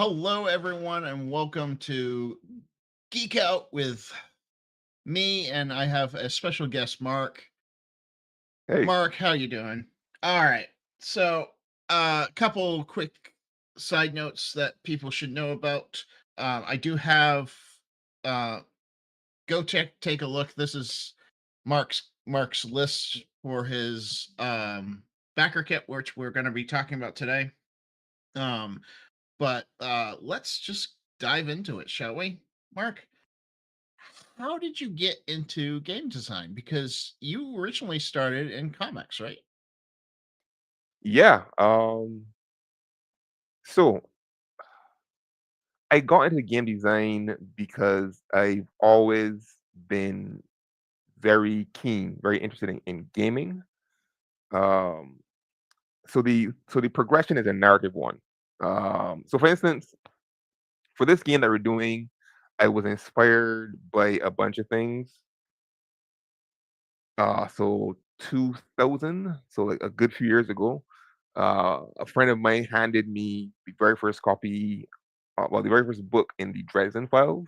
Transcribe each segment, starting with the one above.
Hello, everyone, and welcome to Geekout with me, and I have a special guest, Mark. Hey, Mark, how you doing? All right. So, a couple quick side notes that people should know about. I do have. Uh, Go take a look. This is Mark's list for his Backerkit, which we're going to be talking about today. Um, but let's just dive into it, shall we? Mark, how did you get into game design? Because you originally started in comics, right? yeah. So I got into game design because I've always been very keen, very interested in gaming. Um, so the progression is a narrative one. So for instance, for this game that we're doing, I was inspired by a bunch of things. So 2000, so like a good few years ago, a friend of mine handed me the very first copy, the very first book in the Dresden Files.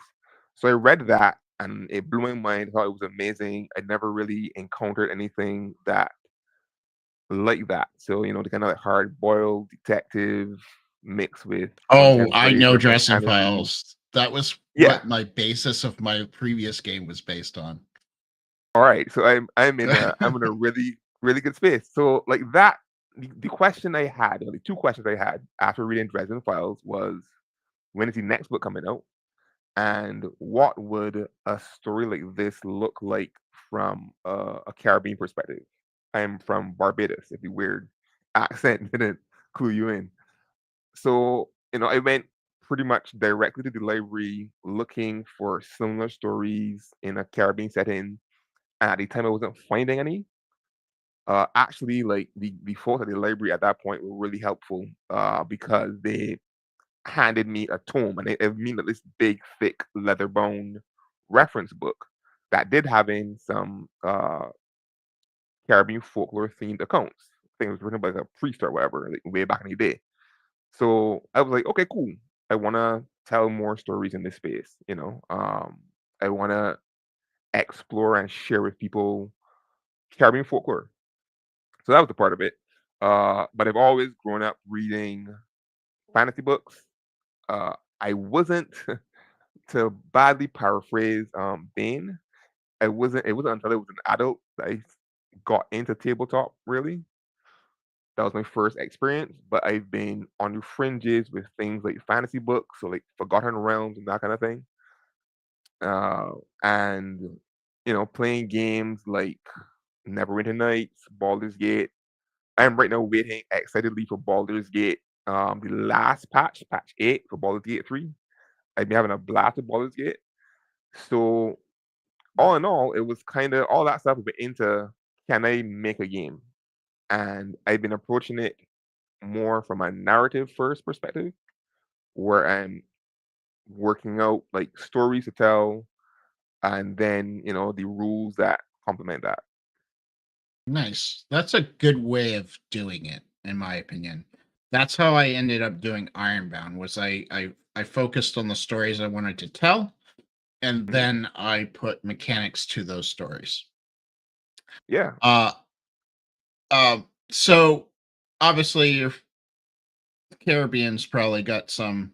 So I read that and it blew my mind. I thought it was amazing. I never really encountered anything that like that. So the kind of like hard boiled detective mixed with Oh, I contemporary know urban Dressing fantasy. Files. That was Yeah. what my basis of my previous game was based on. All right. So I'm in a really good space. So like that, the question I had, or the two questions I had after reading Dresden Files was, when is the next book coming out? And what would a story like this look like from a Caribbean perspective? I'm from Barbados, if the weird accent didn't clue you in. So, I went pretty much directly to the library looking for similar stories in a Caribbean setting. And at the time, I wasn't finding any. Actually, like the folks at the library at that point were really helpful because they handed me a tome, and it mean that this big, thick, leather-bound reference book that did have in some Caribbean folklore themed accounts. I think it was written by like, a priest or whatever, like way back in the day. So I was like, okay, cool. I want to tell more stories in this space. I want to explore and share with people Caribbean folklore. So that was the part of it. But I've always grown up reading fantasy books. I wasn't to badly paraphrase Bane. It wasn't until I was an adult that I got into tabletop really. That was my first experience, but I've been on the fringes with things like fantasy books, so like Forgotten Realms and that kind of thing. And playing games like Neverwinter Nights, Baldur's Gate. I am right now waiting excitedly for Baldur's Gate, the last patch 8 for Baldur's Gate 3. I've been having a blast with Baldur's Gate. So all in all, it was kind of all that stuff was into, can I make a game? And I've been approaching it more from a narrative first perspective, where I'm working out like stories to tell, and then the rules that complement that. Nice. That's a good way of doing it, in my opinion. That's how I ended up doing Ironbound. Was I focused on the stories I wanted to tell, and Mhm. then I put mechanics to those stories. Yeah. Uh, so obviously your Caribbean's probably got some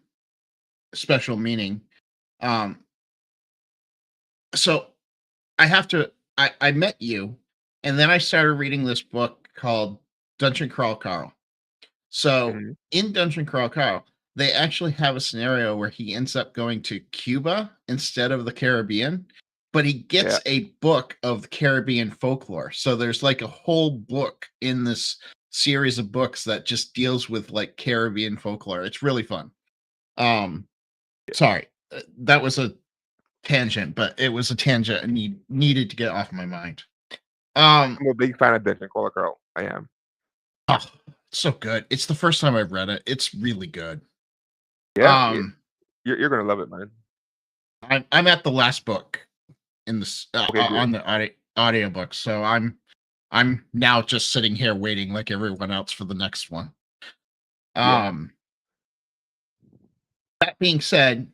special meaning. Um, so I have to. I met you, and then I started reading this book called Dungeon Crawl Carl. So Mhm. in Dungeon Crawl Carl, they actually have a scenario where he ends up going to Cuba instead of the Caribbean, but he Yeah. gets a book of Caribbean folklore. So there's like a whole book in this series of books that just deals with like Caribbean folklore. It's really fun. Um, sorry, that was a tangent, but it was a tangent I needed to get off my mind. Um, I'm a big fan of Dungeon Crawler Girl. I am. oh, so good. It's the first time I've read it. It's really good. Yeah. Um, You're gonna love it, man. I'm at the last book in this Okay, on good. the audiobook, so I'm now just sitting here waiting like everyone else for the next one. Yeah. Um, That being said,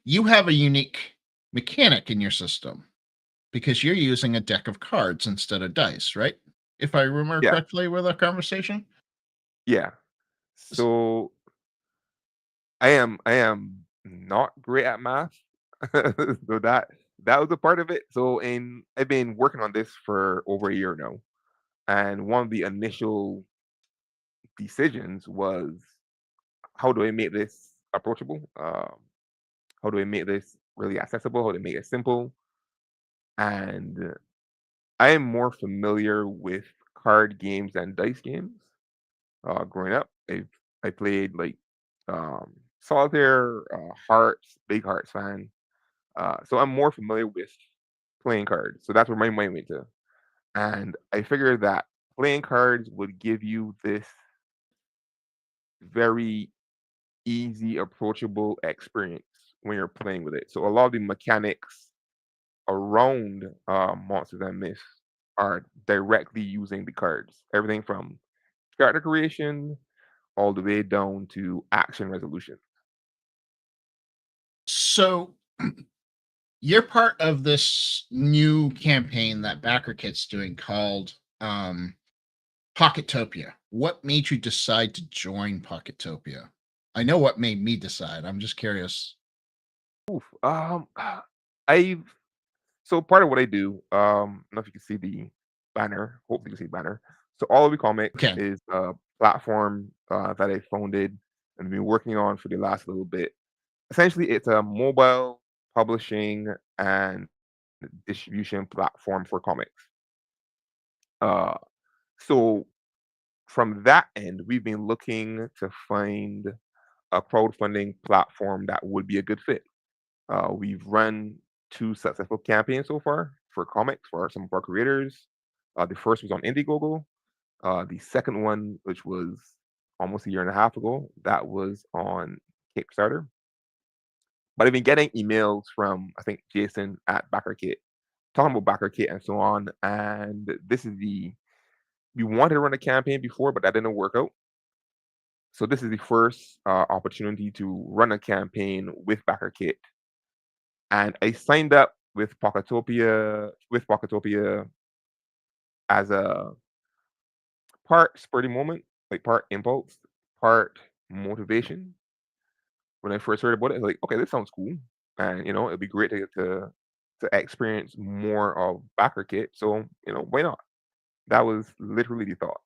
you have a unique mechanic in your system because you're using a deck of cards instead of dice, right? If I remember Yeah, correctly with our conversation? yeah. S- So I am not great at math. So that was a part of it. So in I've been working on this for over a year now. And one of the initial decisions was, how do I make this approachable? How do I make this really accessible? How do I make it simple? And I am more familiar with card games than dice games. Growing up, I played like solitaire, hearts, big hearts fan. So I'm more familiar with playing cards. So that's where my mind went to. And I figured that playing cards would give you this very easy, approachable experience when you're playing with it. So a lot of the mechanics around Monsters and Myths are directly using the cards. Everything from character creation all the way down to action resolution. So you're part of this new campaign that Backerkit's doing called Pocketopia. What made you decide to join Pocketopia? I know what made me decide. I'm just curious. Oof. I've so part of what I do, I don't know if you can see the banner. Hopefully you can see the banner. So All of the Comics Okay. is a platform that I founded and been working on for the last little bit. Essentially, it's a mobile publishing and distribution platform for comics. Uh, so from that end, we've been looking to find a crowdfunding platform that would be a good fit. We've run two successful campaigns so far for comics for some of our creators. The first was on Indiegogo. The second one, which was almost a year and a half ago, that was on Kickstarter. But I've been getting emails from, I think, Jason at Backerkit talking about Backerkit and so on. And this is we wanted to run a campaign before, but that didn't work out. So this is the first opportunity to run a campaign with Backerkit. And I signed up with Pocketopia as a part spurty moment, like part impulse, part motivation. When I first heard about it, I was like, okay, this sounds cool. And it'd be great to get to experience more of Backerkit. So, why not? That was literally the thought.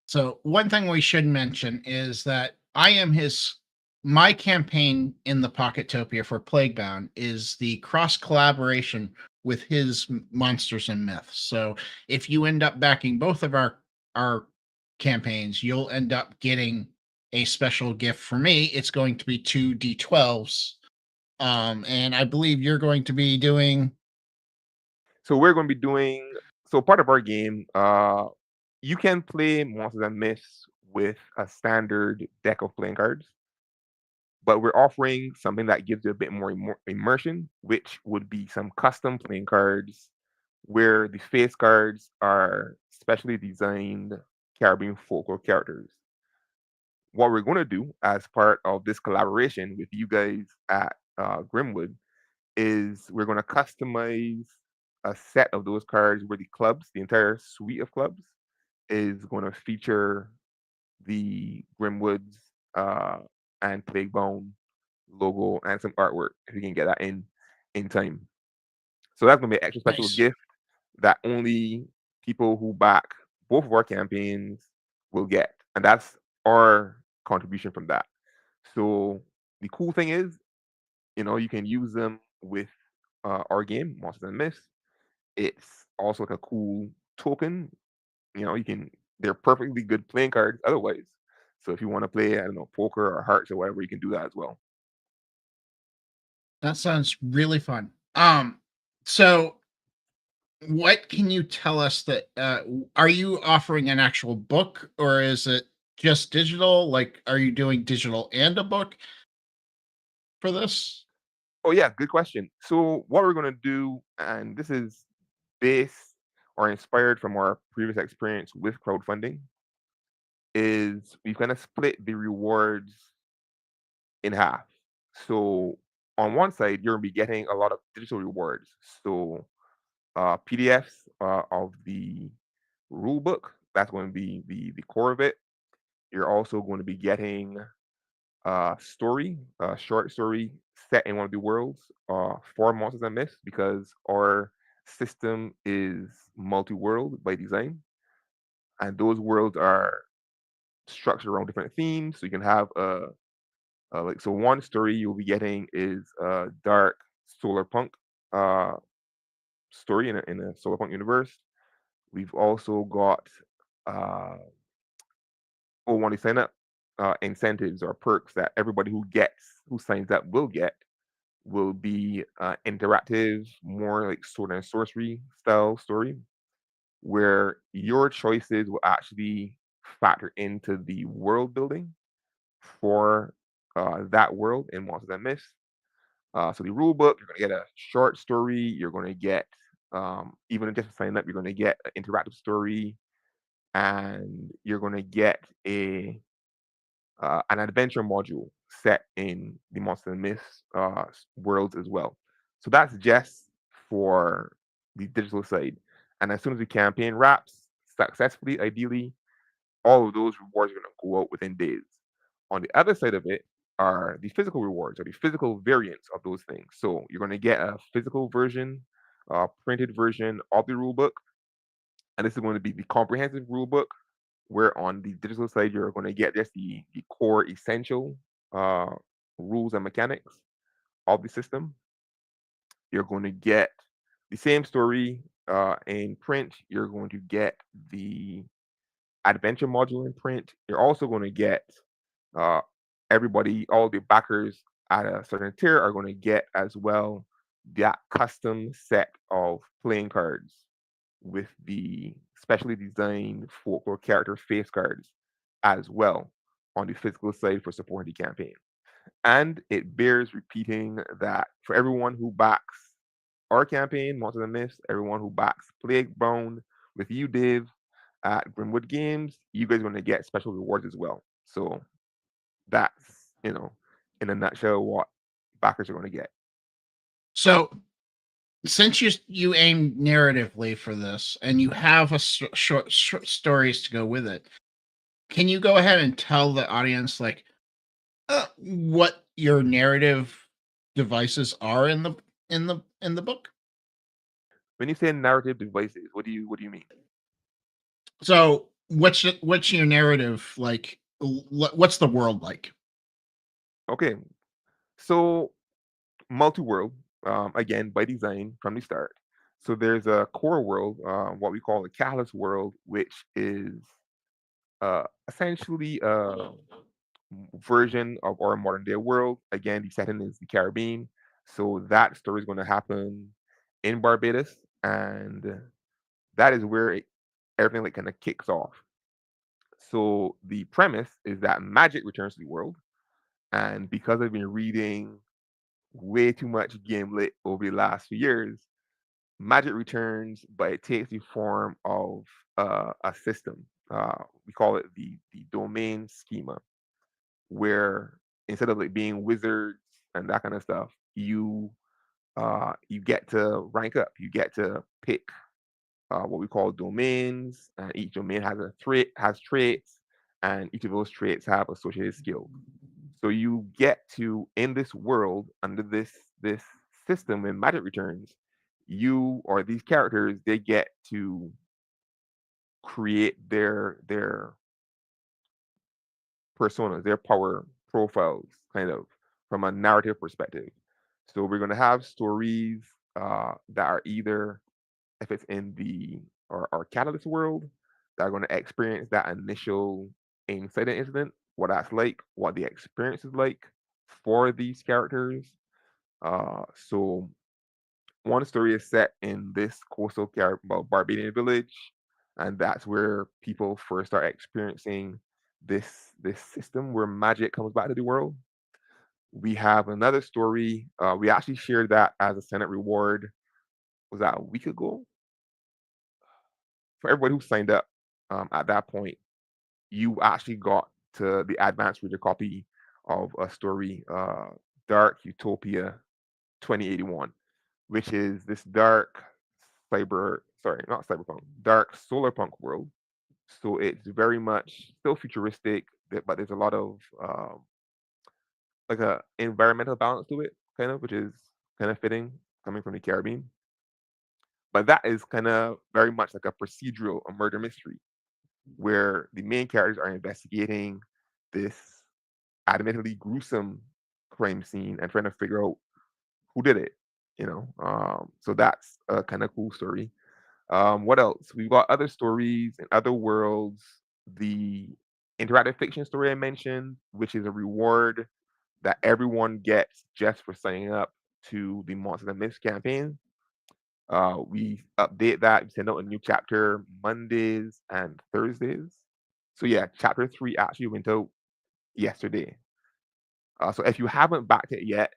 So one thing we should mention is that I am his my campaign in the Pocketopia for Plaguebound is the cross collaboration with his monsters and myths. So if you end up backing both of our campaigns, you'll end up getting a special gift for me. It's going to be two D12s. And I believe you're going to be doing So we're going to be doing so part of our game. You can play Monsters and Myths with a standard deck of playing cards, but we're offering something that gives you a bit more immersion, which would be some custom playing cards where the face cards are specially designed Caribbean folklore characters. What we're going to do as part of this collaboration with you guys at Grimwood is we're going to customize a set of those cards where the clubs, the entire suite of clubs, is going to feature the Grimwoods uh, and Plaguebound logo and some artwork if you can get that in time. So that's gonna be an extra special nice. gift that only people who back both of our campaigns will get, and that's our contribution from that. So the cool thing is, you can use them with our game, Monsters and Myths. It's also like a cool token. You can they're perfectly good playing cards otherwise. So if you want to play, I don't know, poker or hearts or whatever, you can do that as well. That sounds really fun. So what can you tell us that are you offering an actual book or is it just digital? Like, are you doing digital and a book for this? Oh yeah, good question. So what we're gonna do, and this is based or inspired from our previous experience with crowdfunding, is we've kind of split the rewards in half. So on one side, you're gonna be getting a lot of digital rewards. So PDFs of the rule book, that's going to be the core of it. You're also going to be getting story, short story set in one of the worlds for Monsters and Myths because our system is multi-world by design, and those worlds are structured around different themes. So you can have like so one story you'll be getting is a dark solar punk uh story in a solar punk universe. We've also got uh when you sign up incentives or perks that everybody who signs up will be interactive, more like sword and sorcery style story, where your choices will actually factor into the world building for that world in Monsters and Myths. So the rule book, you're going to get a short story. You're going to get even just sign up, you're going to get an interactive story, and you're going to get a an adventure module set in the Monster and Myths worlds as well. So that's just for the digital side. And as soon as the campaign wraps successfully, ideally, all of those rewards are going to go out within days. On the other side of it are the physical rewards or the physical variants of those things. So you're going to get a physical version, printed version of the rule book. And this is going to be the comprehensive rule book where on the digital side you're going to get just the core essential uh, rules and mechanics of the system. You're going to get the same story in print. You're going to get the adventure module in print. You're also going to get uh, everybody, all the backers at a certain tier are going to get as well that custom set of playing cards with the specially designed folklore character face cards as well on the physical side for supporting the campaign. And it bears repeating that for everyone who backs our campaign, Monsters and Myths, everyone who backs Plaguebound with you, Dave, at Grimwood Games, you guys are going to get special rewards as well. So that's, in a nutshell, what backers are going to get. So since you aim narratively for this and you have short stories to go with it, can you go ahead and tell the audience like what your narrative devices are in the book? When you say narrative devices, what do you mean? So what's your narrative like? What's the world like? Okay, so multi-world, again by design from the start. So there's a core world, what we call the Catalyst world, which is essentially a version of our modern day world. Again, the setting is the Caribbean, so that story is going to happen in Barbados, and that is where everything like kind of kicks off. So the premise is that magic returns to the world, and because I've been reading way too much game lit over the last few years, magic returns, but it takes the form of a system. We call it the domain schema, where instead of like being wizards and that kind of stuff, you get to rank up. You get to pick what we call domains, and each domain has traits, and each of those traits have associated skills. So you get to in this world under this system in magic returns, you or these characters they get to create their personas, their power profiles, kind of from a narrative perspective. So we're going to have stories that are either if it's in the or catalyst world that are going to experience that initial insight incident, what that's like, what the experience is like for these characters. So one story is set in this Barbadian village, and that's where people first start experiencing this system where magic comes back to the world. We have another story. We actually shared that as a Senate reward. Was that a week ago? For everybody who signed up at that point, you actually got to the advanced reader copy of a story, Dark Utopia 2081, which is this dark not cyberpunk, dark solar punk world. So it's very much still futuristic, but there's a lot of like a environmental balance to it, kind of, which is kind of fitting coming from the Caribbean. But that is kind of very much like a procedural, a murder mystery, where the main characters are investigating this admittedly gruesome crime scene and trying to figure out who did it. So that's a kind of cool story. What else? We've got other stories and other worlds. The interactive fiction story I mentioned, which is a reward that everyone gets just for signing up to the Monsters and Myths campaign. We update that. We send out a new chapter Mondays and Thursdays. So yeah, chapter 3 actually went out yesterday. So if you haven't backed it yet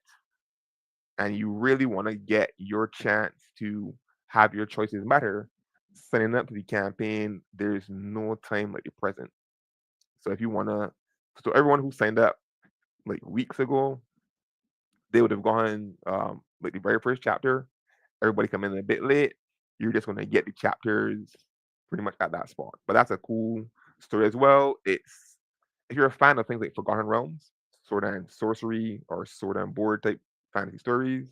and you really want to get your chance to have your choices matter, signing up to the campaign, there's no time like the present. So if you want to, so everyone who signed up like weeks ago, they would have gone like the very first chapter. Everybody come in a bit late. You're just gonna get the chapters pretty much at that spot. But that's a cool story as well. It's if you're a fan of things like Forgotten Realms, Sword and Sorcery, or Sword and Board type fantasy stories,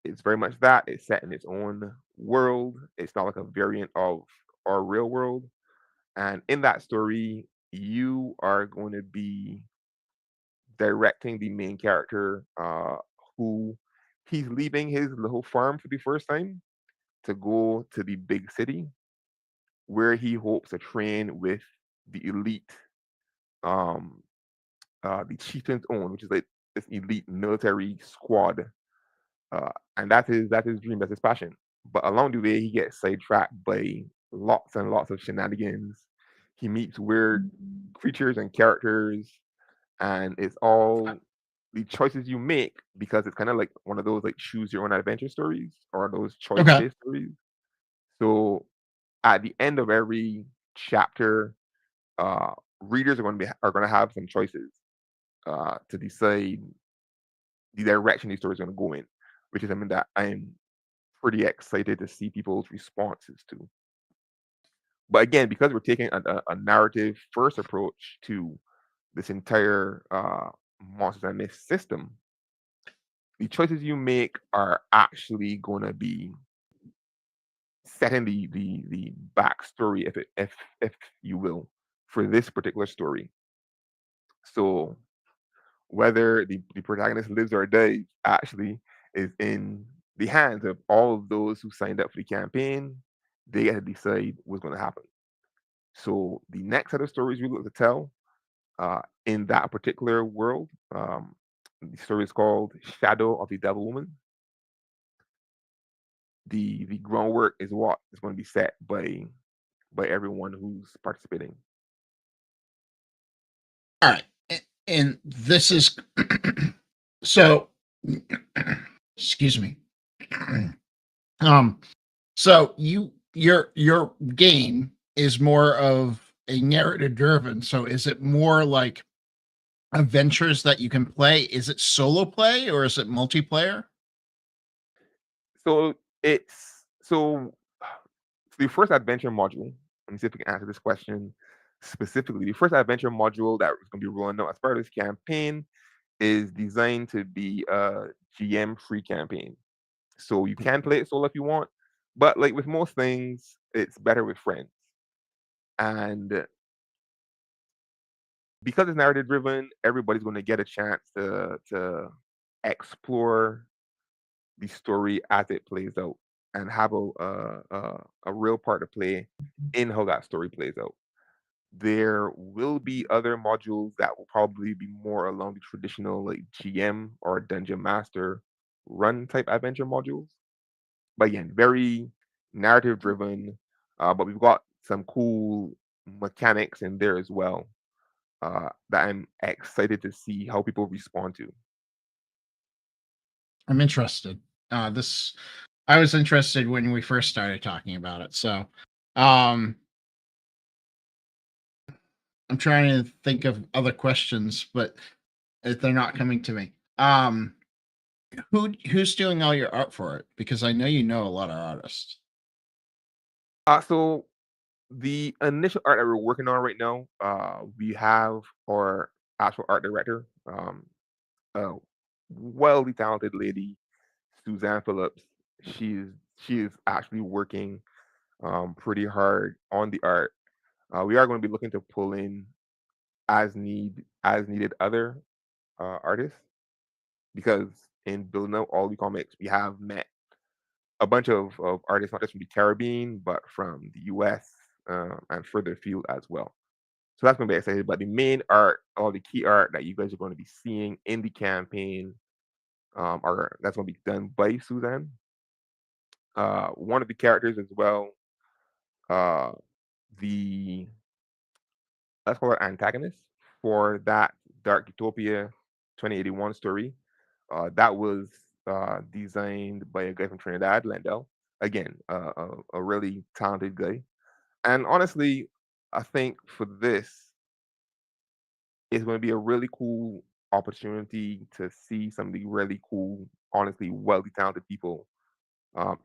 it's very much that. It's set in its own world. It's not like a variant of our real world. And in that story, you are going to be directing the main character, who he's leaving his little farm for the first time to go to the big city where he hopes to train with the elite, um, the chieftain's own, which is like this elite military squad, and that's his dream, that's his passion. But along the way, he gets sidetracked by lots and lots of shenanigans. He meets weird creatures and characters, and it's all the choices you make because it's kind of like one of those like choose your own adventure stories or those choice Okay. based stories. So at the end of every chapter, uh, readers are going to have some choices to decide the direction these stories are going to go in, which is something that I'm pretty excited to see people's responses to. But again, because we're taking a narrative first approach to this entire Monsters and Myths system, the choices you make are actually going to be setting the backstory, if you will, for this particular story. So whether the protagonist lives or dies actually is in the hands of all of those who signed up for the campaign. They get to decide what's going to happen. So the next set of stories we look to tell in that particular world, the story is called Shadow of the Devil Woman. The groundwork is what is going to be set by everyone who's participating. All right. And this is so excuse me. um so your game is more of a narrative driven. So is it more like adventures that you can play? Is it solo play or is it multiplayer? So so the first adventure module. Let me see if we can answer this question specifically. The first adventure module that is going to be rolling out as part of this campaign is designed to be a GM free campaign. So you can play it solo if you want, but like with most things, it's better with friends. And because it's narrative driven, everybody's going to get a chance to explore the story as it plays out and have a real part to play in how that story plays out. There will be other modules that will probably be more along the traditional like GM or Dungeon Master run type adventure modules. But again, very narrative driven. But we've got some cool mechanics in there as well that I'm excited to see how people respond to. I'm interested. This I was interested when we first started talking about it. So, um, I'm trying to think of other questions, but if they're not coming to me. Who's doing all your art for it? Because I know you know a lot of artists. So the initial art that we're working on right now, we have our actual art director, a wildly talented lady, Suzanne Phillips. She's she is actually working pretty hard on the art. We are going to be looking to pull in as needed other artists because in building out all the comics, we have met a bunch of artists, not just from the Caribbean, but from the US and further afield as well. So that's going to be exciting. But the main art, all the key art that you guys are going to be seeing in the campaign, are that's going to be done by Suzanne. One of the characters as well, uh, the let's call her antagonist for that Dark Utopia 2081 story. That was designed by a guy from Trinidad, Lendell. Again, a really talented guy. And honestly, I think for this, it's going to be a really cool opportunity to see some of the really cool, honestly, wealthy, talented people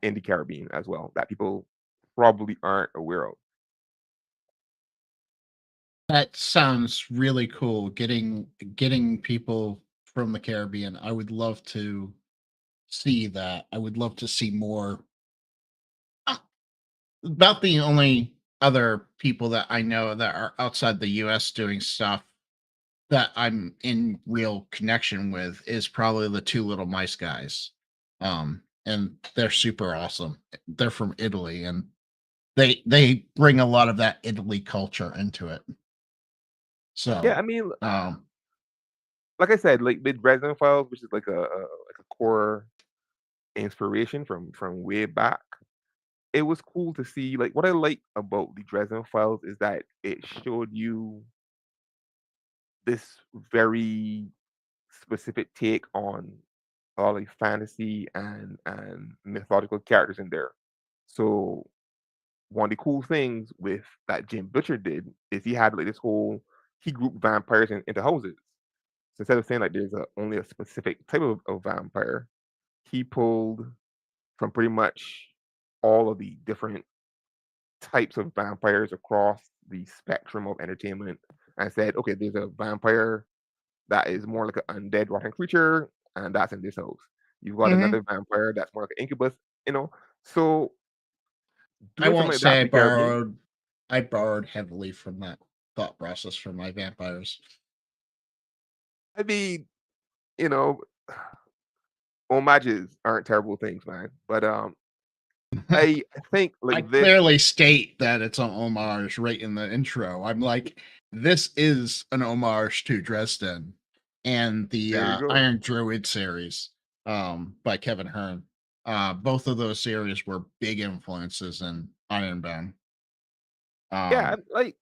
in the Caribbean as well that people probably aren't aware of. That sounds really cool. Getting people from the Caribbean. I would love to see that. I would love to see more. Uh, About the only other people that I know that are outside the US doing stuff that I'm in real connection with is probably the two little mice guys. And they're super awesome. They're from Italy and they bring a lot of that Italy culture into it. Yeah, So, I mean, um like I said, like with Resident Files, which is like a core inspiration from way back. It was cool to see. Like what I like about the Dresden Files is that it showed you this very specific take on all the fantasy and mythological characters in there. So one of the cool things with that Jim Butcher did is he had like this whole he grouped vampires into houses. So instead of saying like there's only a specific type of vampire, he pulled from pretty much all of the different types of vampires across the spectrum of entertainment and said, okay, there's a vampire that is more like an undead rotten creature, and that's in this house. You've got mhm. another vampire that's more like an incubus, you know. So I doing something won't like that say for the Caribbean, I borrowed heavily from that thought process for my vampires. I mean, you know, homages aren't terrible things, man. But I think I like this, clearly state that it's an homage right in the intro. I'm like, this is an homage to Dresden and the there you go. Iron Druid series by Kevin Hearn. Both of those series were big influences in Ironbound. Yeah, Um, like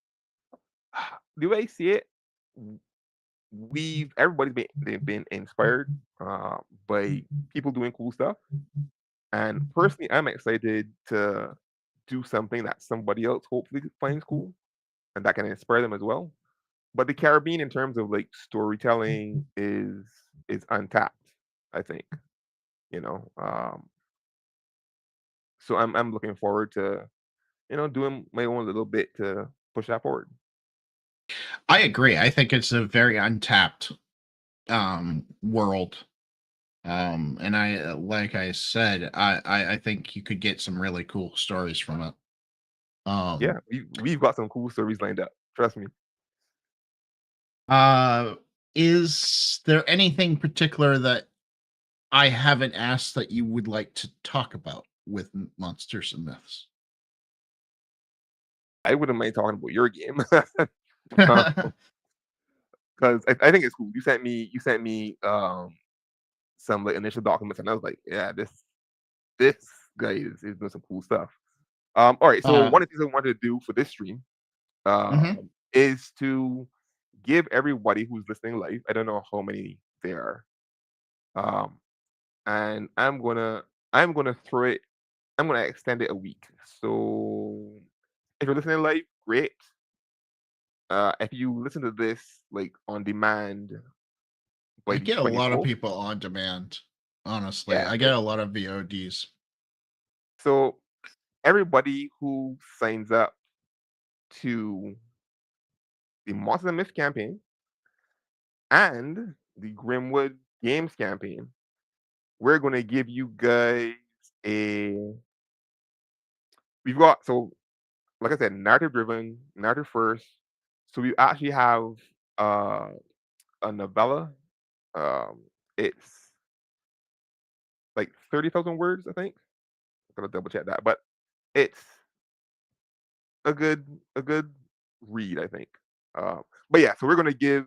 the way I see it, we've everybody's been they've been inspired by people doing cool stuff. And personally, I'm excited to do something that somebody else hopefully finds cool and that can inspire them as well. But the Caribbean, in terms of like storytelling, is untapped. I think you know. So I'm looking forward to doing my own little bit to push that forward. I agree. I think it's a very untapped world. And like I said, I think you could get some really cool stories from it. Yeah, Um, we've got some cool stories lined up. Trust me. uh, is there anything particular that I haven't asked that you would like to talk about with monsters and myths? I wouldn't mind talking about your game. Because I think it's cool. You sent me some like initial documents, and I was like, yeah, this guy is doing some cool stuff. All right, so uh, one of the things I wanted to do for this stream mhm. is to give everybody who's listening live. I don't know how many there are, um, and I'm gonna throw it. I'm gonna extend it a week. So if you're listening live, great. If you listen to this like on demand I by the get a lot of 24th. people on demand, honestly. Yeah. I get a lot of VODs. So everybody who signs up to the Monsters and Myths campaign and the Grimwood Games campaign, we're gonna give you guys a we've got so like I said, narrative driven, narrative first. So we actually have uh a novella. Um it's like 30,000 words, I think. I'm gonna double check that. But it's a good read, I think. But yeah, so we're gonna give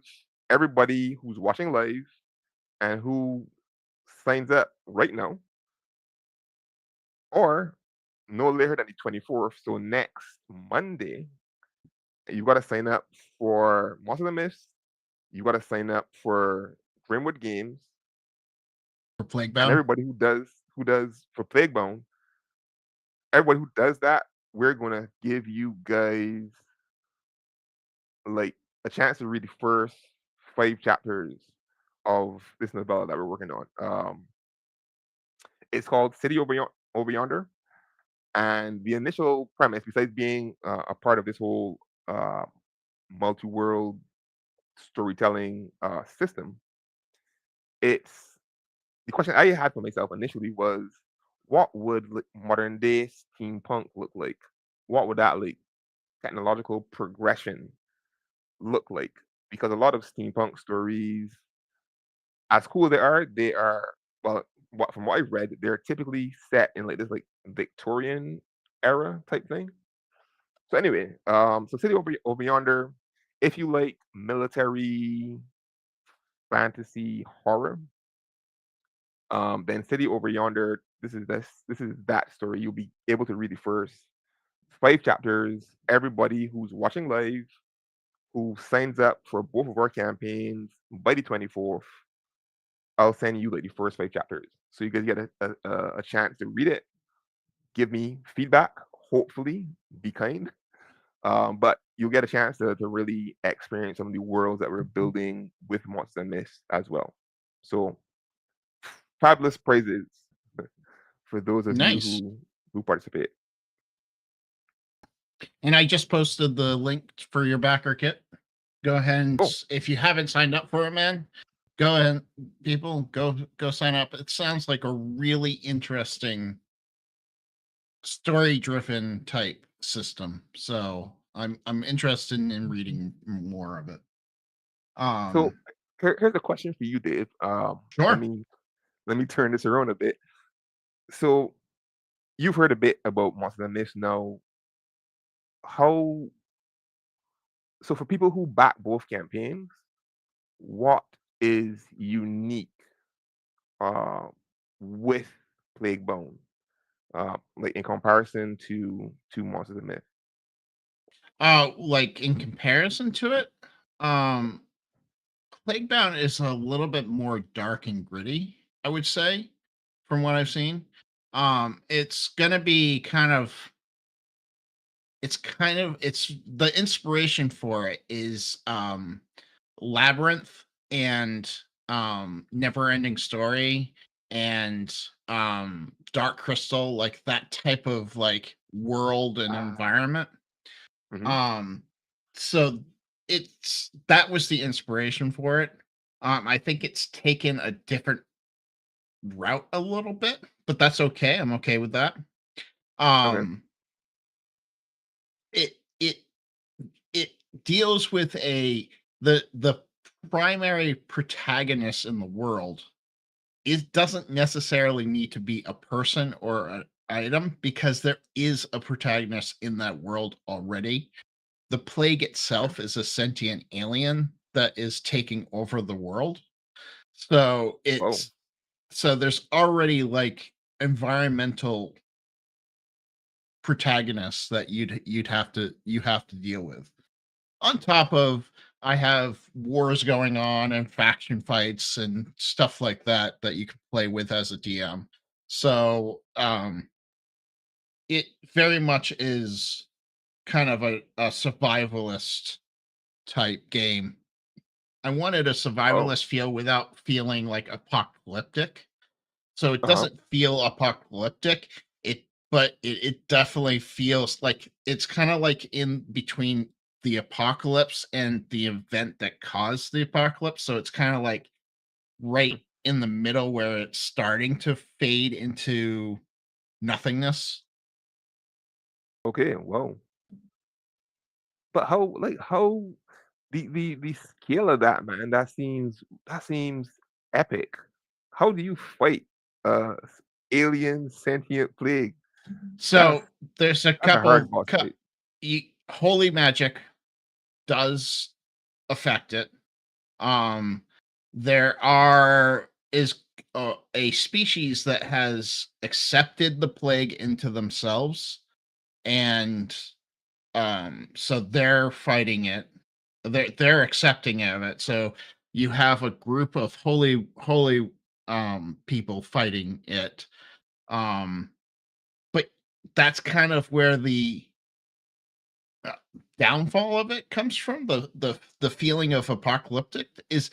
everybody who's watching live and who signs up right now, or no later than the 24th, so next Monday, you gotta sign up for Monster and Myths, you gotta sign up for Grimwood Games, For and Plaguebound. everybody who does for Plaguebound, everybody who does that, we're gonna give you guys like a chance to read the first 5 chapters of this novella that we're working on. It's called City Over Yonder, and the initial premise, besides being a part of this whole uh, multi-world storytelling system, it's the question I had for myself initially was, what would modern day steampunk look like? What would that like technological progression look like? Because a lot of steampunk stories, as cool as they are well, from what I've read, they're typically set in like this like Victorian era type thing. So anyway, so City Over Yonder, if you like military fantasy horror, then City Over Yonder, this is that story. You'll be able to read the first 5 chapters. Everybody who's watching live, who signs up for both of our campaigns by the 24th, I'll send you like the first 5 chapters. So you guys get a chance to read it, give me feedback, hopefully, be kind. But you'll get a chance to really experience some of the worlds that we're building with Monster and Myths as well. So fabulous prizes for those of you Nice. who participate. And I just posted the link for your backer kit. Go ahead and Oh, if you haven't signed up for it, man, go ahead, people, go sign up. It sounds like a really interesting story driven type system. So I'm interested in reading more of it. so Um here's a question for you, Dave. sure. Let me turn this around a bit. So you've heard a bit about Monster and Myths now. How so for people who back both campaigns, what is unique uh, with Plaguebone, like in comparison to Monsters and Myth? Like in comparison to it, um Plaguebound is a little bit more dark and gritty, I would say, from what I've seen. It's gonna be it's the inspiration for it is Labyrinth and Never Ending Story and Dark Crystal, like that type of like world and Ah, environment. mhm, Um so it's that was the inspiration for it. I think it's taken a different route a little bit, but that's okay. I'm okay with that. okay. Um it it it deals with the primary protagonist in the world. It doesn't necessarily need to be a person or an item because there is a protagonist in that world already. The plague Okay. itself is a sentient alien that is taking over the world. So Oh, there's already like environmental protagonists that you have to deal with. On top of I have wars going on and faction fights and stuff like that that you can play with as a DM. So it very much is kind of a survivalist type game. I wanted a Oh, survivalist feel without feeling like apocalyptic. So it uh-huh. doesn't feel apocalyptic. It definitely feels like it's kind of like in between the apocalypse and the event that caused the apocalypse. So it's kind of like right in the middle where it's starting to fade into nothingness. Okay, well, but how the scale of that, man, that seems epic. How do you fight alien sentient plague? That's So there's a that's a hard couple boss fight. holy magic does affect it. Um, there are is a species that has accepted the plague into themselves, and so they're fighting it. They're accepting of it. So you have a group of holy people fighting it. Um, but that's kind of where the uh, downfall of it comes from. The feeling of apocalyptic is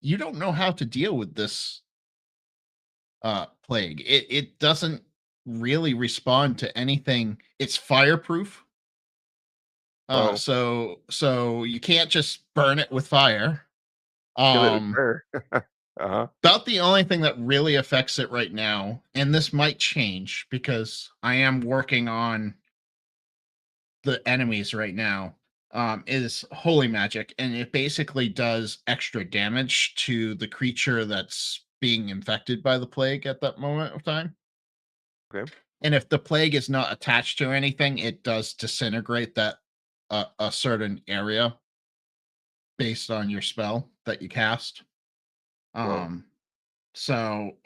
you don't know how to deal with this plague. It doesn't really respond to anything. It's fireproof. Well, So you can't just burn it with fire. kill it with Um, fire. Uh-huh. about the only thing that really affects it right now, and this might change because I am working on the enemies right now, is holy magic, and it basically does extra damage to the creature that's being infected by the plague at that moment of time. Okay. And if the plague is not attached to anything, it does disintegrate that a certain area based on your spell that you cast. Well, Um, so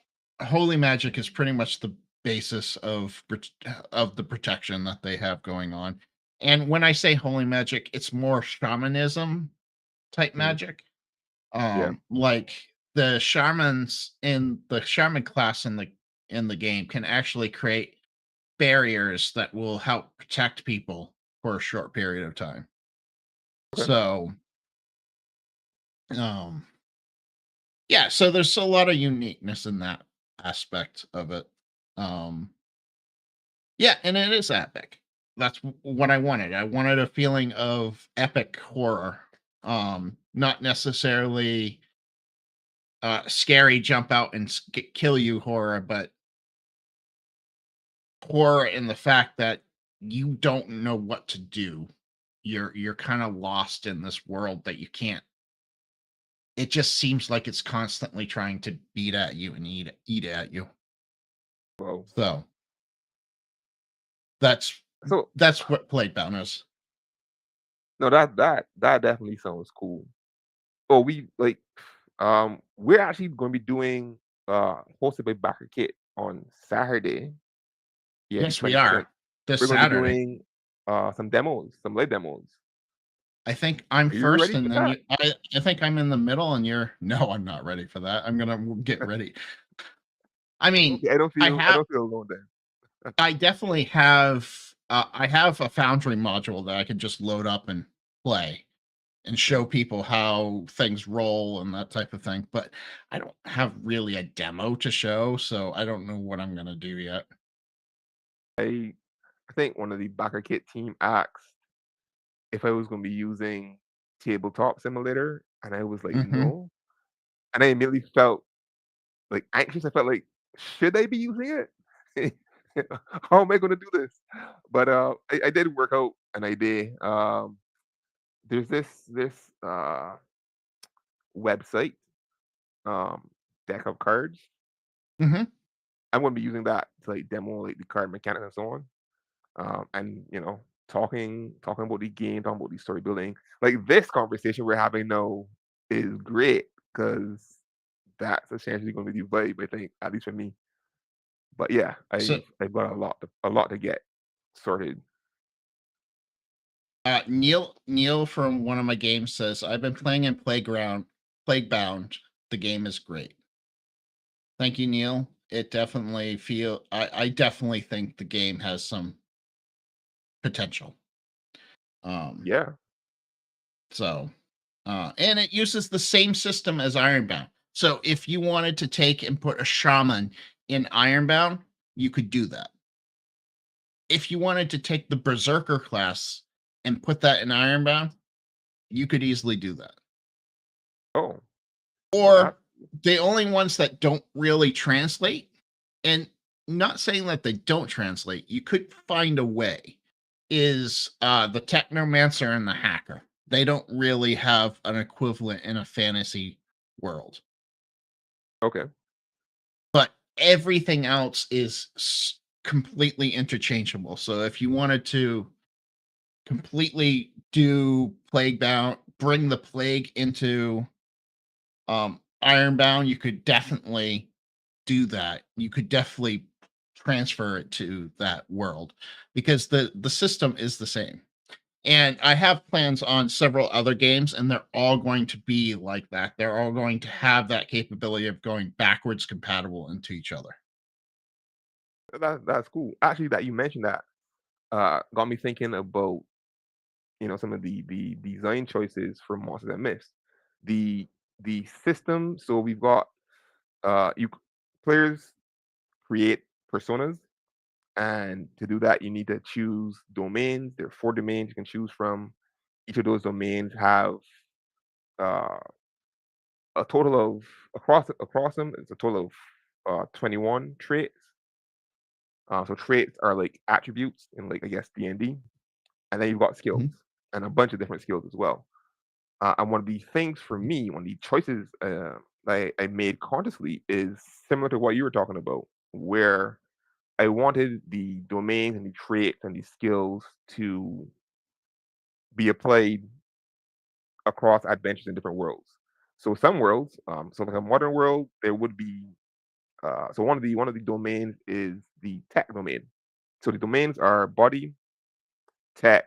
holy magic is pretty much the basis of the protection that they have going on. And when I say holy magic, it's more shamanism type mhm, magic. yeah. Like the shamans in the shaman class in the game can actually create barriers that will help protect people for a short period of time. Okay. So, um, yeah, so there's a lot of uniqueness in that aspect of it. Um, yeah, and it is epic. That's what I wanted. I wanted a feeling of epic horror. Not necessarily scary jump out and kill you horror, but horror in the fact that you don't know what to do. You're kind of lost in this world that you can't. It just seems like it's constantly trying to beat at you and eat at you. Well, So that's so that's what Playbound is. no, that definitely sounds cool. Oh, we're actually going to be doing hosted by Backerkit on Saturday. Yeah, the Yes, we 22nd. are this We're going to be Saturday. doing some demos, some live demos. I think I'm Are you first, ready for and then that? you. I think I'm in the middle, and you're. No, I'm not ready for that. I'm gonna get ready. I mean, Okay, I don't I feel I have. don't feel alone then. I definitely have. I have a Foundry module that I can just load up and play and Okay. show people how things roll and that type of thing. But I don't have really a demo to show, so I don't know what I'm gonna do yet. I I think one of the Backerkit team asked if I was going to be using tabletop simulator, and I was like, Hmm. no. And I immediately felt like anxious. I felt like, should I be using it? How am I going to do this? But I did work out, and I did. There's this website, um, deck of cards. Hmm. I'm going to be using that to like demo like the card mechanics and so on. And talking about the game, talking about the story building. Like this conversation we're having now is great because that's essentially going to be the vibe. I think, at least for me. But yeah, So I've got a lot to get sorted. Neil from one of my games says, "I've been playing in Plaguebound. The game is great." Thank you, Neil. It definitely I definitely think the game has some potential. Um, Yeah, so And it uses the same system as Ironbound. So if you wanted to take and put a shaman in Ironbound, you could do that. If you wanted to take the Berserker class and put that in Ironbound, you could easily do that. Oh, that Or the only ones that don't really translate, and not saying that they don't translate, you could find a way, is the Technomancer and the Hacker. They don't really have an equivalent in a fantasy world, okay. but everything else is completely interchangeable. So if you wanted to completely do Plague Bound, bring the plague into Ironbound, you could definitely do that. You could definitely transfer it to that world because the system is the same. And I have plans on several other games, and they're all going to be like that. They're all going to have that capability of going backwards compatible into each other. That's cool. Actually, that you mentioned that got me thinking about some of the design choices for monsters and myths. The the system. So we've got you players create personas, and to do that, you need to choose domains. There are 4 domains you can choose from. Each of those domains have uh, a total of across them. It's a total of 21 traits. So traits are like attributes in like I guess D&D, and then you've got skills Mhm. and a bunch of different skills as well. And one of the things for me, one of the choices I made consciously is similar to what you were talking about, where I wanted the domains and the traits and the skills to be applied across adventures in different worlds. So some worlds, so like a modern world, there would be so one of the domains is the tech domain. So the domains are body, tech,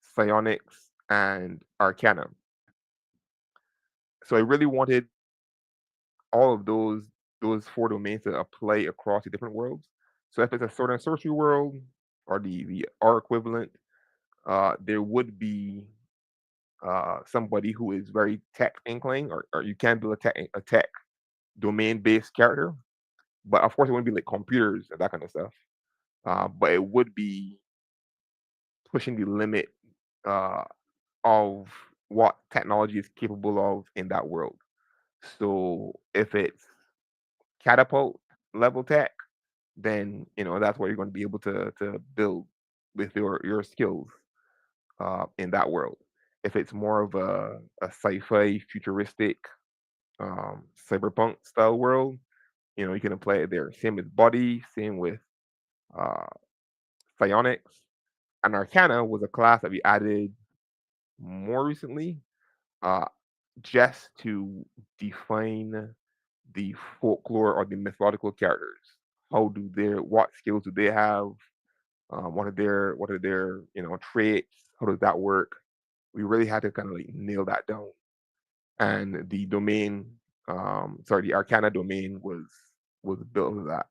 psionics, and arcana. So I really wanted all of those 4 domains to apply across the different worlds. So if it's a sword and sorcery world or the R equivalent, there would be somebody who is very tech inclined, or you can build a tech domain based character. But of course, it wouldn't be like computers and that kind of stuff. But it would be pushing the limit uh, of what technology is capable of in that world. So if it's catapult level tech, then that's what you're going to be able to build with your skills in that world. If it's more of a sci-fi futuristic cyberpunk style world, you can apply it there. Same with body, same with uh, psionics, and arcana was a class that we added more recently, uh, just to define the folklore or the mythological characters. What skills do they have? What are their traits? How does that work? We really had to kind of like nail that down. And the domain, sorry, the Arcana domain was built of that.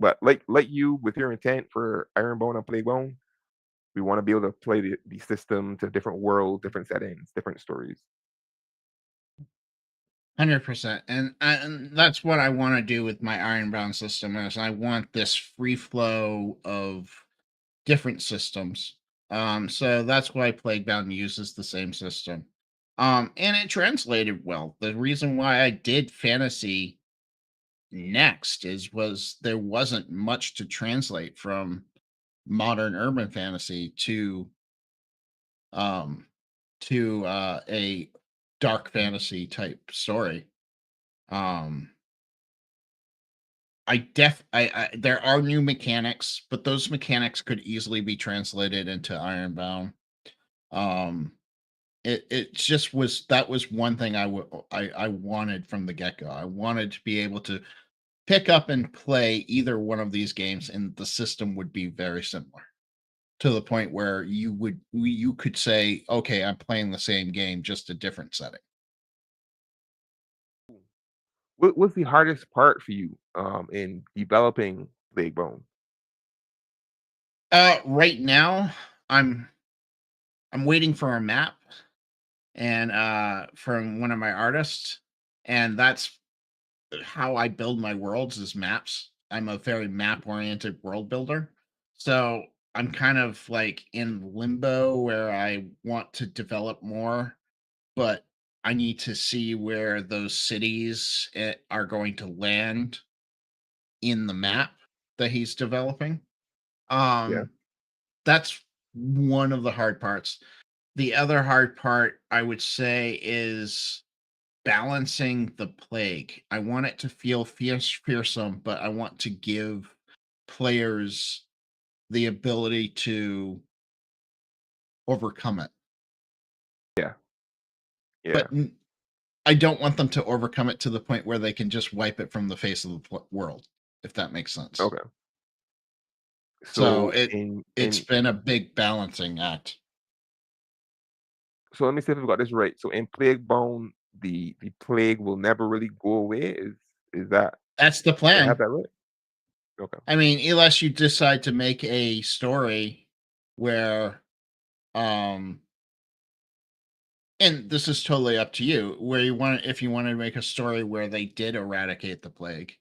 But like you with your intent for Ironbone and Plaguebone, we want to be able to play the system to different worlds, different settings, different stories. 100%. And that's what I want to do with my Ironbound system is I want this free flow of different systems. So that's why Plaguebound uses the same system. And it translated well. The reason why I did fantasy next was there wasn't much to translate from modern urban fantasy um to a dark fantasy type story. Um I there are new mechanics, but those mechanics could easily be translated into Ironbound. Um it just was that was one thing I wanted from the get-go. I wanted to be able to pick up and play either one of these games and the system would be very similar to the point where you could say, "Okay, I'm playing the same game, just a different setting." What was the hardest part for you in developing Plaguebone? Right now, I'm I'm waiting for a map and from one of my artists, and that's how I build my worlds is maps. I'm a very map oriented world builder. So I'm kind of like in limbo where I want to develop more, but I need to see where those cities are going to land in the Mhm. map that he's developing. Yeah. Um, that's one of the hard parts. The other hard part I would say is balancing the plague. I want it to feel fearsome, but I want to give players the ability to overcome it. Yeah. Yeah. But I don't want them to overcome it to the point where they can just wipe it from the face of the world, if that makes sense. Okay. So So it's been a big balancing act. so let me see if I've got this right. So in Plague Bound, the plague will never really go away. Is that That's the do I have plan. that right? Okay. I mean, unless you decide to make a story where um and this is totally up to you, where you want if you want to make a story where they did eradicate the plague,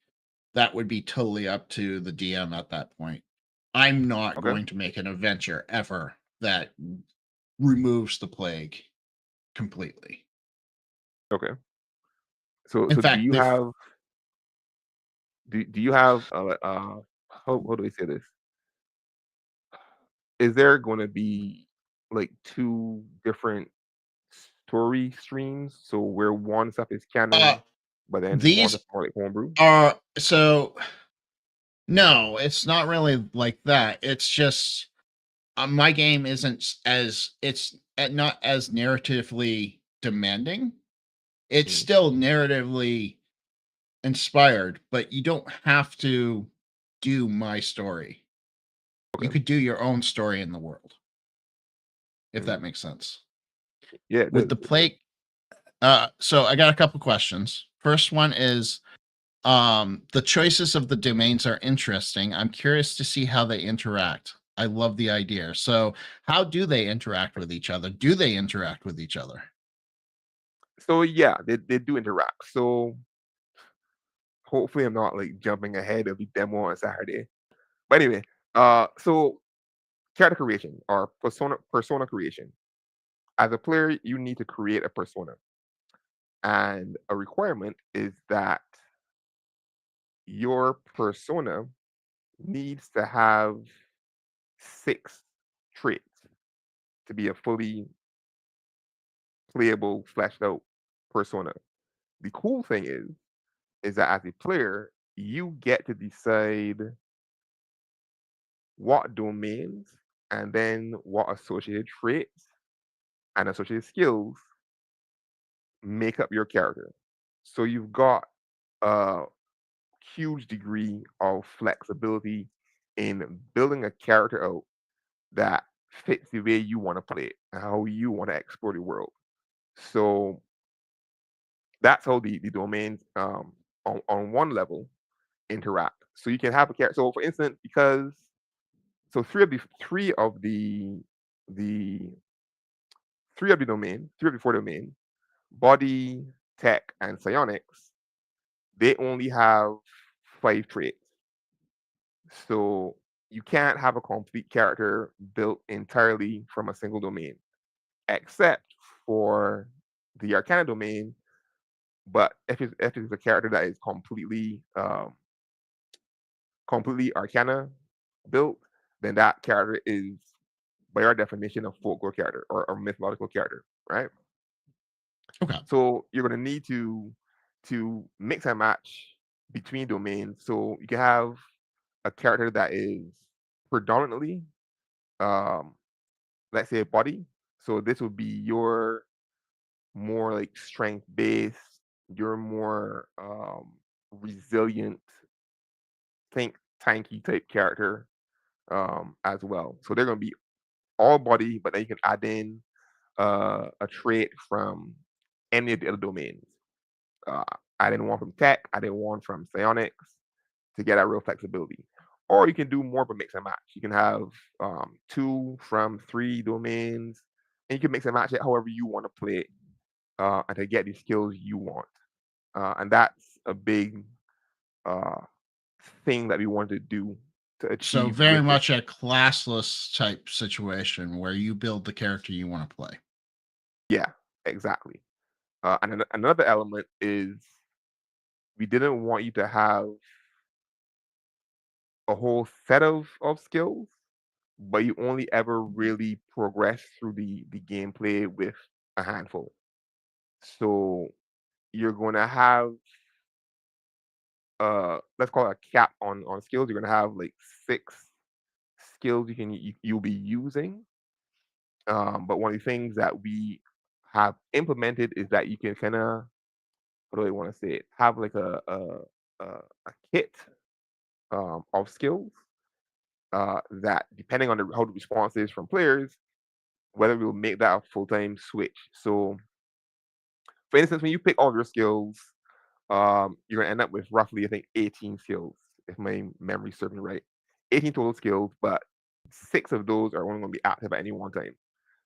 that would be totally up to the DM at that point. I'm not Okay. going to make an adventure ever that removes the plague completely. Okay. So In so do fact, you if have do you have how do I say this? Is there going to be like two different story streams? So where one stuff is uh canon, but then one these stuff more like homebrew? are so no, it's not really like that. It's just my game isn't as it's not as narratively demanding. It's Mm, still narratively inspired, but you don't have to do my story. You okay. could do your own story in the world, if that Mm. makes sense. Yeah, it With does. the It does. plague, so I got a couple questions. First one is the choices of the domains are interesting. I'm curious to see how they interact. I love the idea. So, how do they interact with each other? Do they interact with each other? So yeah, they do interact. So hopefully I'm not like jumping ahead of the demo on Saturday. But anyway, so character creation or persona creation. As a player, you need to create a persona. And a requirement is that your persona needs to have 6 traits to be a fully playable, fleshed out persona. The cool thing is that as a player, you get to decide what domains and then what associated traits and associated skills make up your character. So you've got a huge degree of flexibility in building a character out that fits the way you want to play it and how you want to explore the world. So that's how the domains on one level interact. So you can have a character. So for instance, because so the three of the domain, 3 of the 4 domains, body, tech, and psionics, they only have 5 traits. So you can't have a complete character built entirely from a single domain, except for the Arcana domain. But if it's a character that is completely Arcana built, then that character is by our definition a folklore character or mythological character, right? Okay. So you're gonna need to mix and match between domains. So you can have a character that is predominantly um let's say a body. So this would be your more like strength based, your more resilient, think tanky type character as well. So they're gonna be all body, but then you can add in a trait from any of the other domains. Uh, add in one from tech, add in one from psionics to get that real flexibility. Or you can do more of a mix and match. You can have 2 from 3 domains, and you can mix and match it however you want to play it. and to get the skills you want. And that's a big uh, thing that we want to do to So achieve very with it. much a classless type situation where you build the character you want to play. Yeah, exactly. And another element is we didn't want you to have a whole set of skills, but you only ever really progress through the gameplay with a handful. So you're going to have let's call it a cap on skills. You're going to have like 6 skills you'll be using. But one of the things that we have implemented is that you can kind of, what do I want to say it, have like a kit of skills that depending on how the response is from players, whether we'll make that a full-time switch. So for instance, when you pick all of your skills, you're gonna end up with roughly, I think, 18 skills, if my memory serves me right. 18 total skills, but 6 of those are only gonna be active at any one time.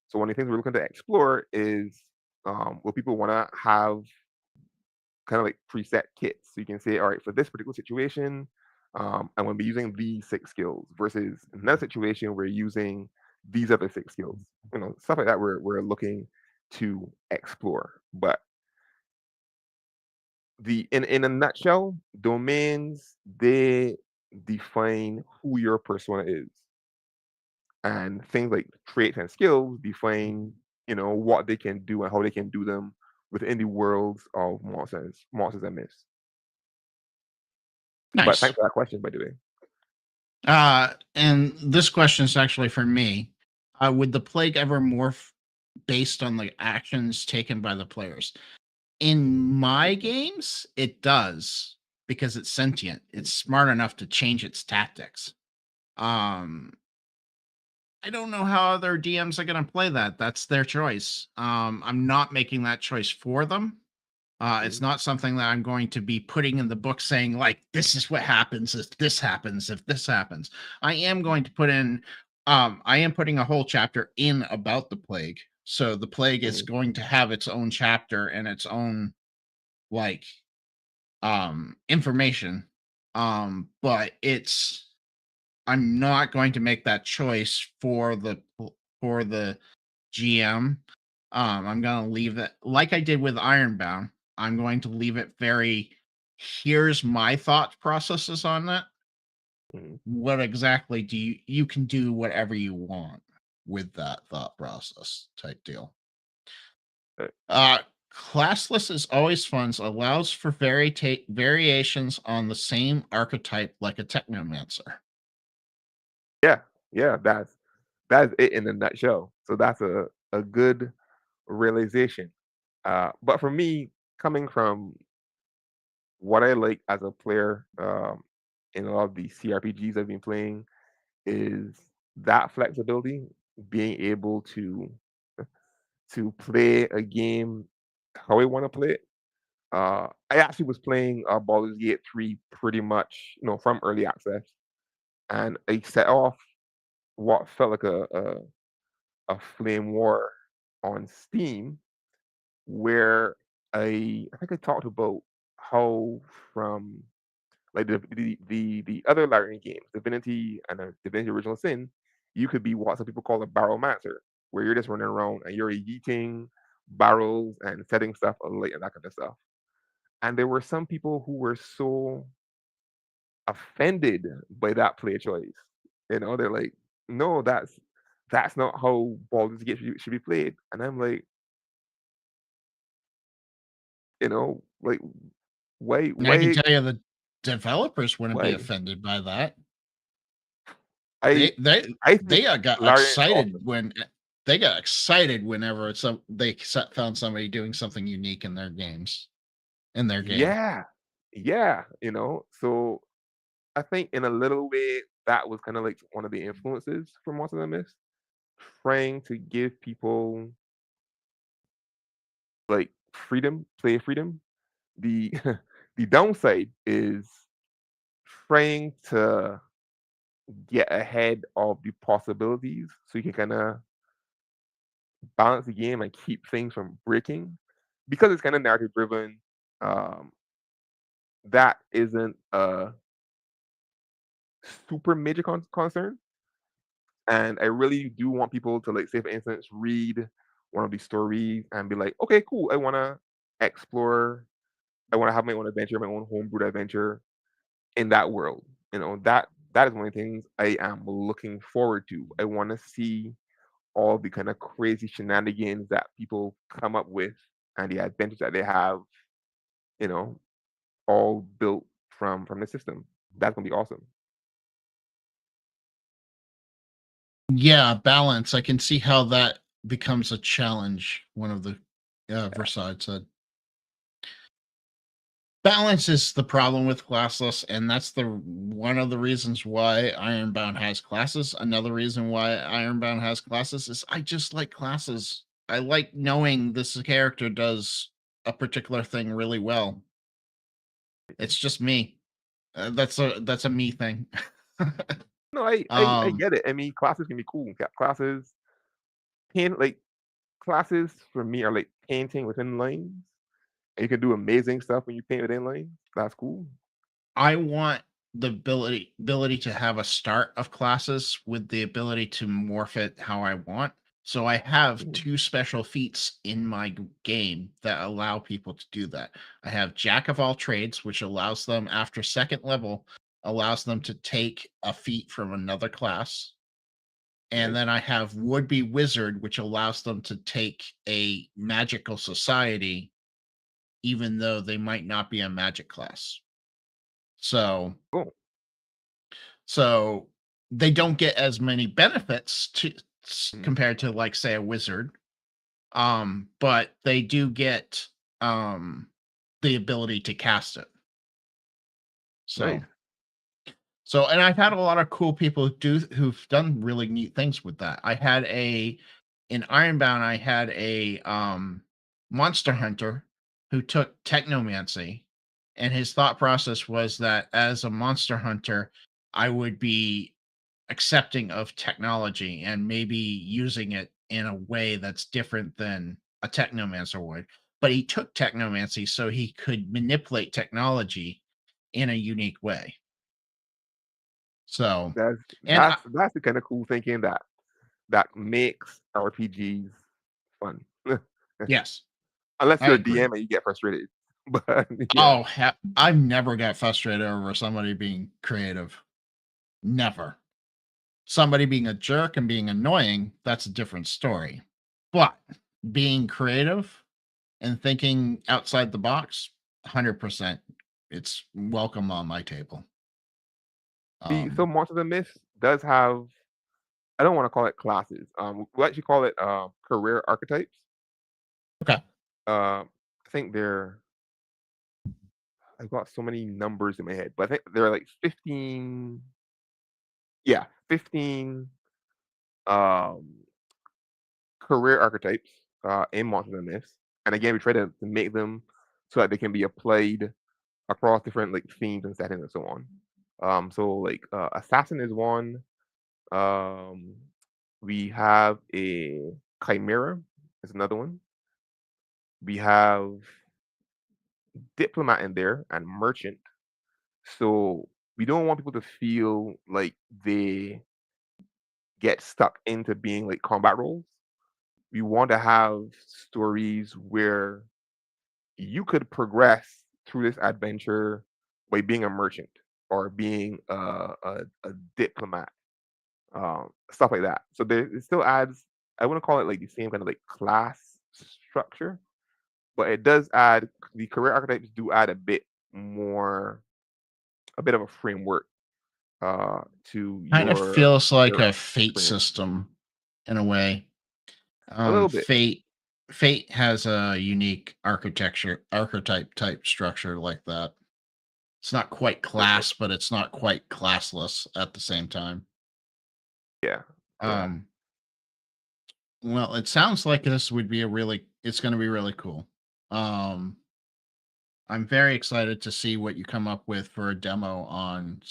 So one of the things we're looking to explore is will people wanna have kind of like preset kits. So you can say, all right, for this particular situation, I'm going to be using these 6 skills versus another situation we're using these other 6 skills. Stuff like that. We're looking to explore. But the in a nutshell, domains they define who your persona is, and things like traits and skills define what they can do and how they can do them within the worlds of monsters and myths. But Nice. thanks for that question, by the way. And this question is actually for me. Would the plague ever morph based on the actions taken by the players? In my games, it does because it's sentient. It's smart enough to change its tactics. Um, I don't know how other DMs are going to play that. That's their choice. I'm not making that choice for them. It's Mhm, not something that I'm going to be putting in the book saying, like, this is what happens if this happens, if this happens. I am going to put in, I am putting a whole chapter in about the plague. So the plague is mhm, going to have its own chapter and its own, like, information. But I'm not going to make that choice for the GM. I'm gonna leave it like I did with Ironbound. I'm going to leave it very, here's my thought processes on that. mhm. What exactly do you can do whatever you want with that thought process type deal. Uh, Uh Classless is always fun, allows for variations on the same archetype like a technomancer. yeah, yeah, that's it in a nutshell. So that's a good realization. But for me, coming from what I like as a player in a lot of the CRPGs I've been playing, is that flexibility, being able to play a game how I want to play it. I actually was playing Baldur's Gate 3 pretty much, from early access, and I set off what felt like a flame war on Steam, where I think I talked about how from like the other Larian games, Divinity and Divinity Original Sin, you could be what some people call a barrel master, where you're just running around and you're yeeting barrels and setting stuff alight and that kind of stuff. And there were some people who were so offended by that play choice. They're like, no, that's not how Baldur's Gate should be played. And I'm like, like And I can why tell you the developers wouldn't be why? offended by that. I They they I they think got Larian is excited awesome. when they got excited whenever found somebody doing something unique in their games in their game. Yeah. Yeah, So I think in a little way that was kind of like one of the influences for Monster and Myth, trying to give people like freedom, play freedom. The the downside is trying to get ahead of the possibilities so you can kind of balance the game and keep things from breaking. because it's kind of narrative driven. Um, that isn't a super major concern. And I really do want people to, like, say, for instance, read one of these stories and be like, okay, cool. I want to explore. I want to have my own adventure, my own homebrewed adventure in that world. That is one of the things I am looking forward to. I want to see all the kind of crazy shenanigans that people come up with and the adventures that they have, you know, all built from the system. That's gonna be awesome. Yeah, balance. I can see how that becomes a challenge. One of the Yeah. Versailles said. Balance is the problem with classless, and that's the one of the reasons why Ironbound has classes. Another reason why Ironbound has classes is I just like classes. I like knowing this character does a particular thing really well. It's just me. That's a me thing. No, I um, get it. I mean, classes can be cool. Classes can like classes for me are like painting within lanes. And you can do amazing stuff when you paint within lanes. That's cool. I want the ability to have a start of classes with the ability to morph it how I want. So I have Mhm. two special feats in my game that allow people to do that. I have Jack of all trades, which allows them after second level, allows them to take a feat from another class. And Nice. then I have would be wizard, which allows them to take a magical society, even though they might not be a magic class. So Cool. So they don't get as many benefits Mhm. compared to like say a wizard. But they do get the ability to cast it. Nice. So and I've had a lot of cool people who've done really neat things with that. I had a in Ironbound, I had a monster hunter who took technomancy, and his thought process was that as a monster hunter, I would be accepting of technology and maybe using it in a way that's different than a technomancer would. But he took technomancy so he could manipulate technology in a unique way. So, That's and I, that's the kind of cool thinking that makes RPGs fun. yes, Unless I you're a agree. DM and you get frustrated. But yeah. Oh, I've never got frustrated over somebody being creative. Never. Somebody being a jerk and being annoying, that's a different story. But being creative and thinking outside the box, 100%, it's welcome on my table. So Um, Monsters and Myths does have, I don't want to call it classes. We actually call it career archetypes. okay. I think they're, I've got so many numbers in my head, but I think there are like 15, yeah, 15 um, career archetypes in Monsters and Myths. And again, we try to make them so that they can be applied across different like themes and settings and so on. So like assassin is one. Um, we have a chimera is another one. We have diplomat in there and merchant. So we don't want people to feel like they get stuck into being like combat roles. We want to have stories where you could progress through this adventure by being a merchant or being a diplomat, stuff like that. So it still adds, I wouldn't call it like the same kind of like class structure, but it does add, the career archetypes do add a bit more, a bit of a framework to Kind of your feels like your a fate experience. system in a way. A little bit. Fate has a unique archetype type structure like that. It's not quite Perfect. class, but it's not quite classless at the same time. Yeah. Yeah. Um, well, it sounds like this would be it's going to be really cool. Um, I'm very excited to see what you come up with for a demo on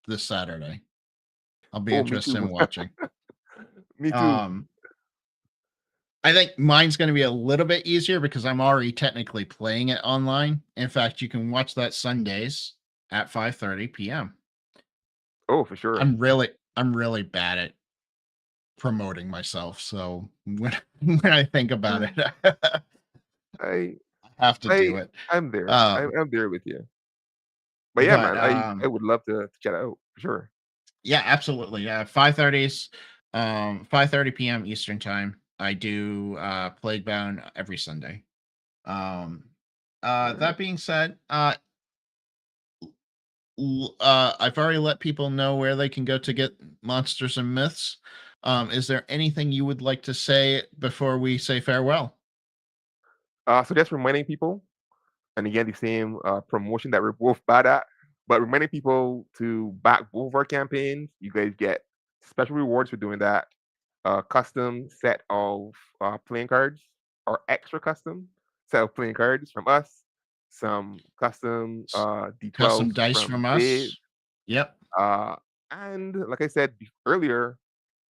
this Saturday. I'll be Oh, me interested in too. watching. Me too. Um, I think mine's gonna be a little bit easier because I'm already technically playing it online. In fact, you can watch that Sundays at 5:30 PM. Oh, for sure. I'm really bad at promoting myself, so when when I think about it, I I have to I do it. I'm there. Um, I'm there with you. But yeah, but, man, I would love to check it out for sure. yeah, absolutely, yeah, 5:30's, 5:30 PM Eastern Time. I do, Plaguebound every Sunday. Um, All right. that being said, I've already let people know where they can go to get monsters and myths. Is there anything you would like to say before we say farewell? So just reminding people, and again, the same promotion that we're both bad at, but reminding people to back both of our campaigns. You guys get special rewards for doing that. A custom set of playing cards, or extra custom set of playing cards from us. Some custom Custom D12s dice from from Dave. us. Yep. Uh, and like I said earlier,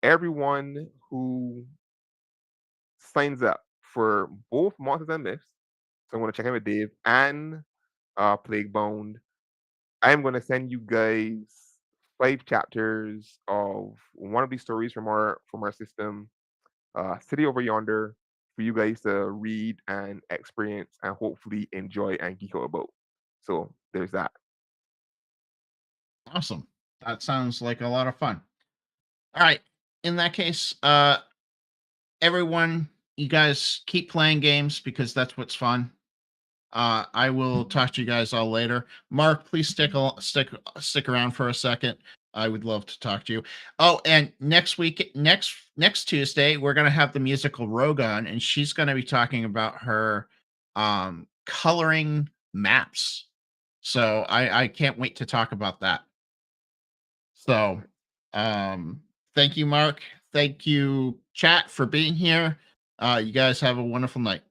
everyone who signs up for both Monsters and Myths, so I'm going to check in with Dave and Plaguebound. I'm going to send you guys 5 chapters of one of these stories from our system, City Over Yonder, for you guys to read and experience and hopefully enjoy and geek out about. So there's that. Awesome. That sounds like a lot of fun. All right. In that case, everyone, you guys keep playing games because that's what's fun. I will talk to you guys all later. Mark, please stick around for a second. I would love to talk to you. Oh, and next Tuesday, we're gonna have the musical Rogan, and she's gonna be talking about her coloring maps. So I can't wait to talk about that. So thank you, Mark. Thank you, chat, for being here. You guys have a wonderful night.